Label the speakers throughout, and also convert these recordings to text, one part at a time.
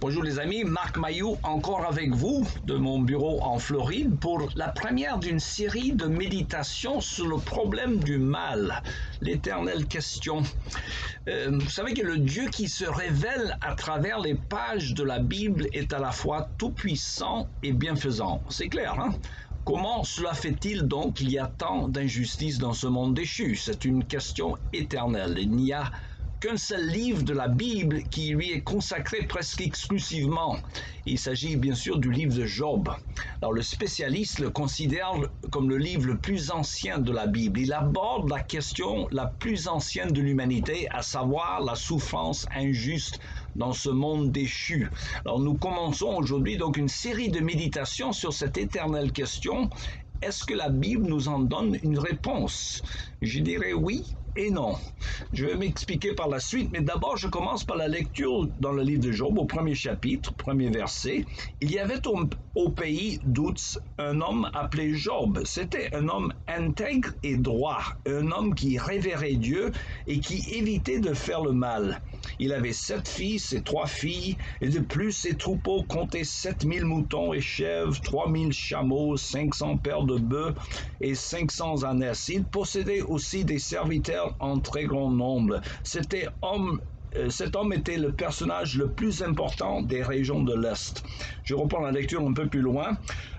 Speaker 1: Bonjour les amis, Marc Mailloux encore avec vous de mon bureau en Floride pour la première d'une série de méditations sur le problème du mal, l'éternelle question. Vous savez que le Dieu qui se révèle à travers les pages de la Bible est à la fois tout-puissant et bienfaisant. C'est clair, hein? Comment cela fait-il donc qu'il y a tant d'injustice dans ce monde déchu? C'est une question éternelle. Il n'y a qu'un seul livre de la Bible qui lui est consacré presque exclusivement. Il s'agit bien sûr du livre de Job. Alors le spécialiste le considère comme le livre le plus ancien de la Bible. Il aborde la question la plus ancienne de l'humanité, à savoir la souffrance injuste dans ce monde déchu. Alors nous commençons aujourd'hui donc une série de méditations sur cette éternelle question. Est-ce que la Bible nous en donne une réponse? Je dirais oui et non. Je vais m'expliquer par la suite, mais d'abord je commence par la lecture dans le livre de Job, au premier chapitre, premier verset. Il y avait au pays d'Ouz un homme appelé Job. C'était un homme intègre et droit, un homme qui révérait Dieu et qui évitait de faire le mal. Il avait 7 fils et 3 filles, et de plus ses troupeaux comptaient 7000 moutons et chèvres, 3000 chameaux, 500 paires de bœufs et 500 ânesses. Il possédait aussi des serviteurs en très grand nombre. Cet homme était le personnage le plus important des régions de l'Est. Je reprends la lecture un peu plus loin,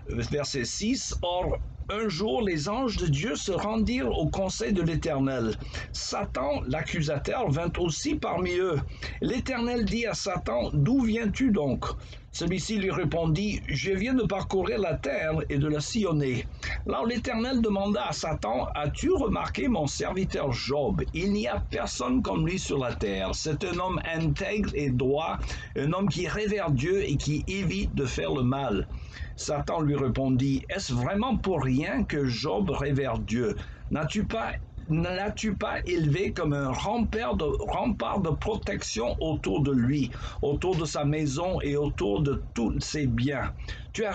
Speaker 1: verset 6. Or, un jour, les anges de Dieu se rendirent au conseil de l'Éternel. Satan, l'accusateur, vint aussi parmi eux. L'Éternel dit à Satan, « D'où viens-tu donc ?» Celui-ci lui répondit, « Je viens de parcourir la terre et de la sillonner. » Alors l'Éternel demanda à Satan, « As-tu remarqué mon serviteur Job? Il n'y a personne comme lui sur la terre. C'est un homme intègre et droit, un homme qui révère Dieu et qui évite de faire le mal. » Satan lui répondit, « Est-ce vraiment pour rien que Job révère Dieu? Ne l'as-tu pas élevé comme un rempart de protection autour de lui, autour de sa maison et autour de tous ses biens? Tu as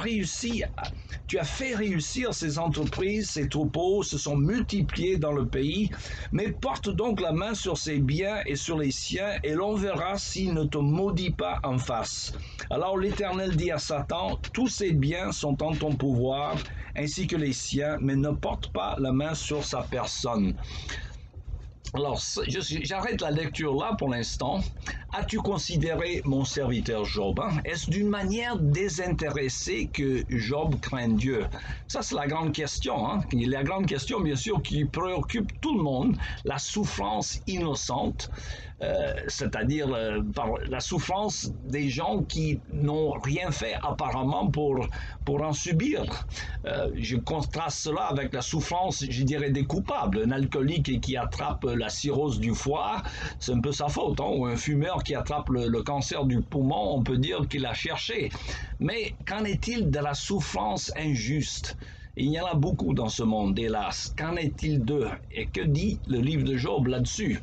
Speaker 1: fait réussir ses entreprises, ses troupeaux se sont multipliés dans le pays, mais porte donc la main sur ses biens et sur les siens, et l'on verra s'il ne te maudit pas en face. » Alors l'Éternel dit à Satan, « Tous ses biens sont en ton pouvoir, ainsi que les siens, mais ne porte pas la main sur sa personne. » Alors, j'arrête la lecture là pour l'instant. As-tu considéré mon serviteur Job? Est-ce d'une manière désintéressée que Job craint Dieu? Ça, c'est la grande question. La grande question, bien sûr, qui préoccupe tout le monde, la souffrance innocente, c'est-à-dire par la souffrance des gens qui n'ont rien fait apparemment pour en subir. Je contraste cela avec la souffrance, je dirais, des coupables. Un alcoolique qui attrape la cirrhose du foie, c'est un peu sa faute. Ou un fumeur qui attrape le cancer du poumon, on peut dire qu'il a cherché. Mais qu'en est-il de la souffrance injuste? Il y en a beaucoup dans ce monde, hélas. Qu'en est-il d'eux? Et que dit le livre de Job là-dessus?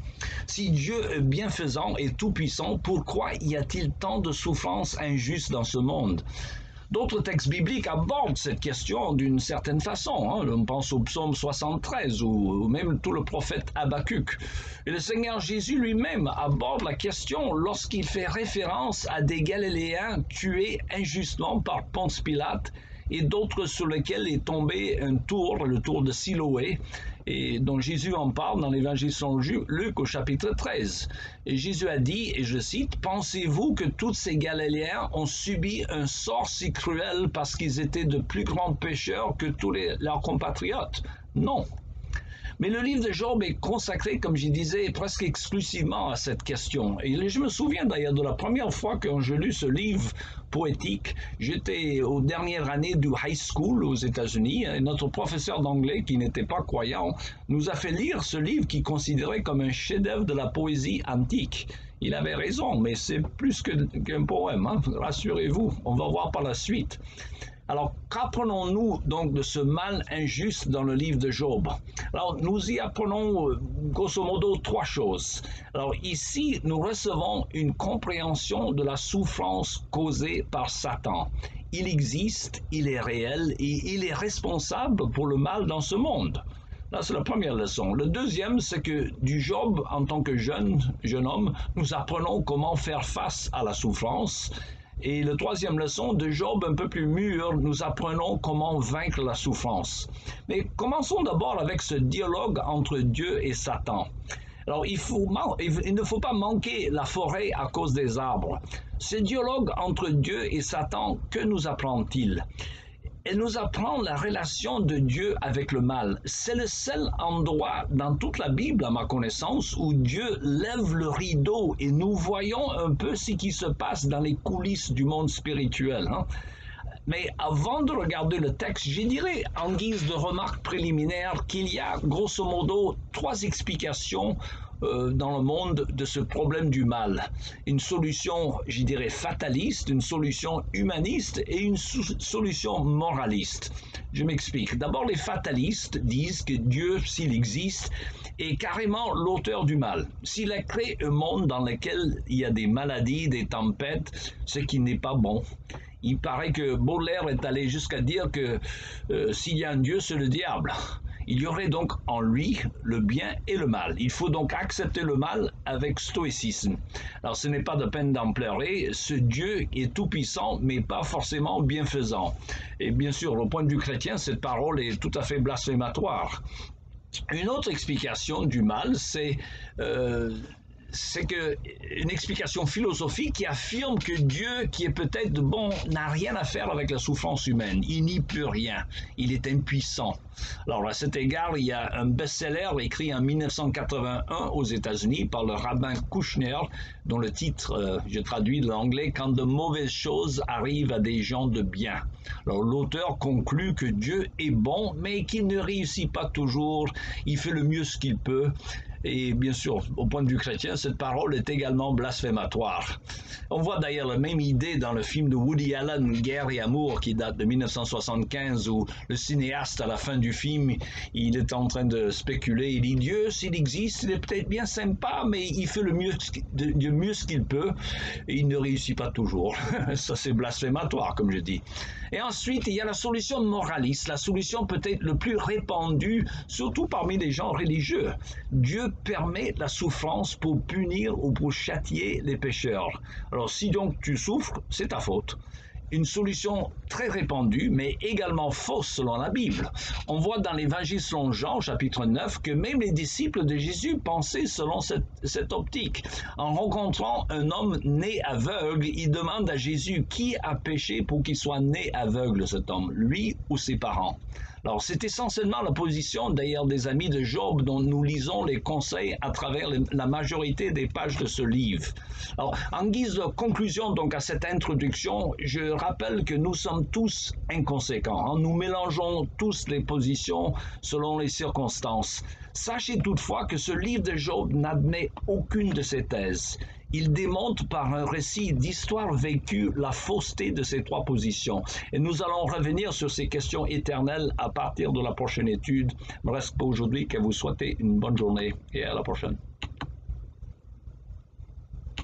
Speaker 1: Si Dieu est bienfaisant et tout-puissant, pourquoi y a-t-il tant de souffrances injustes dans ce monde? D'autres textes bibliques abordent cette question d'une certaine façon. On pense au psaume 73 ou même tout le prophète Habakkuk. Et le Seigneur Jésus lui-même aborde la question lorsqu'il fait référence à des Galiléens tués injustement par Ponce Pilate et d'autres sur lesquels est tombé un tour, le tour de Siloé, et dont Jésus en parle dans l'évangile selon Luc au chapitre 13. Et Jésus a dit, et je cite, « Pensez-vous que tous ces Galiléens ont subi un sort si cruel parce qu'ils étaient de plus grands pécheurs que tous leurs compatriotes? Non. » Mais le livre de Job est consacré, comme je disais, presque exclusivement à cette question. Et je me souviens d'ailleurs de la première fois que je lus ce livre poétique. J'étais aux dernières années du high school aux États-Unis, et notre professeur d'anglais, qui n'était pas croyant, nous a fait lire ce livre qu'il considérait comme un chef-d'œuvre de la poésie antique. Il avait raison, mais c'est plus qu'un poème, rassurez-vous, on va voir par la suite. Alors, qu'apprenons-nous donc de ce mal injuste dans le livre de Job? Alors, nous y apprenons grosso modo 3 choses. Alors, ici, nous recevons une compréhension de la souffrance causée par Satan. Il existe, il est réel et il est responsable pour le mal dans ce monde. Là, c'est la première leçon. Le deuxième, c'est que du Job, en tant que jeune homme, nous apprenons comment faire face à la souffrance. Et la troisième leçon de Job, un peu plus mûr, nous apprenons comment vaincre la souffrance. Mais commençons d'abord avec ce dialogue entre Dieu et Satan. Alors, il ne faut pas manquer la forêt à cause des arbres. Ce dialogue entre Dieu et Satan, que nous apprend-il? Elle nous apprend la relation de Dieu avec le mal. C'est le seul endroit dans toute la Bible, à ma connaissance, où Dieu lève le rideau et nous voyons un peu ce qui se passe dans les coulisses du monde spirituel. Mais avant de regarder le texte, je dirais en guise de remarque préliminaire qu'il y a grosso modo trois explications dans le monde de ce problème du mal. Une solution, je dirais, fataliste, une solution humaniste et une solution moraliste. Je m'explique. D'abord, les fatalistes disent que Dieu, s'il existe, est carrément l'auteur du mal. S'il a créé un monde dans lequel il y a des maladies, des tempêtes, ce qui n'est pas bon. Il paraît que Baudelaire est allé jusqu'à dire que s'il y a un Dieu, c'est le diable. Il y aurait donc en lui le bien et le mal. Il faut donc accepter le mal avec stoïcisme. Alors ce n'est pas de peine d'en pleurer, ce Dieu est tout-puissant, mais pas forcément bienfaisant. Et bien sûr, au point de vue chrétien, cette parole est tout à fait blasphématoire. Une autre explication du mal, c'est une explication philosophique qui affirme que Dieu, qui est peut-être bon, n'a rien à faire avec la souffrance humaine. Il n'y peut rien. Il est impuissant. Alors, à cet égard, il y a un best-seller écrit en 1981 aux États-Unis par le rabbin Kushner, dont le titre, je traduis de l'anglais, « Quand de mauvaises choses arrivent à des gens de bien ». Alors, l'auteur conclut que Dieu est bon, mais qu'il ne réussit pas toujours. Il fait le mieux ce qu'il peut. Et bien sûr, au point de vue chrétien, cette parole est également blasphématoire. On voit d'ailleurs la même idée dans le film de Woody Allen, Guerre et Amour, qui date de 1975, où le cinéaste, à la fin du film, il est en train de spéculer. Il dit, Dieu, s'il existe, il est peut-être bien sympa, mais il fait le mieux ce qu'il peut, et il ne réussit pas toujours. Ça, c'est blasphématoire, comme je dis. Et ensuite, il y a la solution moraliste, la solution peut-être le plus répandue, surtout parmi les gens religieux. Dieu permet la souffrance pour punir ou pour châtier les pécheurs. Alors si donc tu souffres, c'est ta faute. Une solution très répandue, mais également fausse selon la Bible. On voit dans l'Évangile selon Jean, chapitre 9, que même les disciples de Jésus pensaient selon cette optique. En rencontrant un homme né aveugle, ils demandent à Jésus qui a péché pour qu'il soit né aveugle, cet homme, lui ou ses parents. Alors, c'est essentiellement la position d'ailleurs des amis de Job dont nous lisons les conseils à travers la majorité des pages de ce livre. Alors, en guise de conclusion donc à cette introduction, je rappelle que nous sommes tous inconséquents. Nous mélangeons tous les positions selon les circonstances. Sachez toutefois que ce livre de Job n'admet aucune de ces thèses. Il démontre par un récit d'histoire vécue la fausseté de ces trois positions. Et nous allons revenir sur ces questions éternelles à partir de la prochaine étude. Il ne me reste pas aujourd'hui qu'à vous souhaiter une bonne journée et à la prochaine.